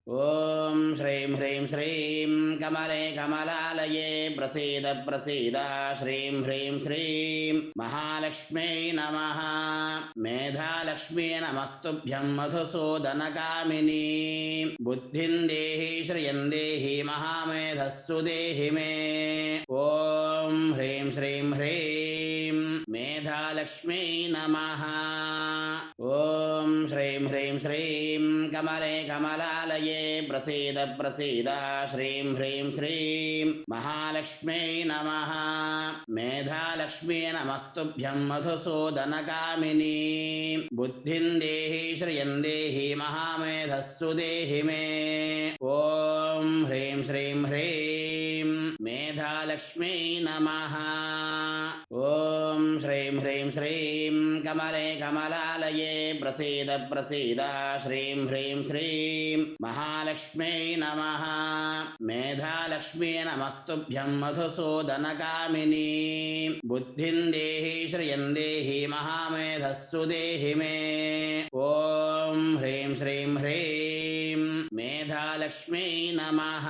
ॐ श्रीं ह्रीं श्रीं कमले कमलालये प्रसीद प्रसीद श्रीं ह्रीं श्रीं महालक्ष्म्यै नमः। मेधालक्ष्मी नमस्तुभ्यं मधुसूदनकामिनी बुद्धिं देहि श्रियं देहि महामेधस्सु देहि मे। ॐ ह्रीं श्रीं ह्रीं मेधालक्ष्म्यै नमः। ॐ श्रीं ह्रीं श्रीं कमले कमलालये प्रसीद प्रसीद श्रीं ह्रीं श्रीं महालक्ष्म्यै नमः। मेधालक्ष्मी नमस्तुभ्यं मधुसूदनकामिनी बुद्धिं देहि श्रियं देहि महामेधस्सु देहि मे। ॐ ह्रीं श्रीं ह्रीं मेधालक्ष्म्यै नमः। ॐ श्रीं ह्रीं श्रीं कमले कमलालये प्रसीद प्रसीद श्रीं ह्रीं श्रीं महालक्ष्म्यै नमः। मेधालक्ष्मी नमस्तुभ्यं मधुसूदनकामिनी बुद्धिं देहि श्रियं देहि महामेधस्सु देहि मे। ॐ ह्रीं श्रीं ह्रीं मेधालक्ष्म्यै नमः।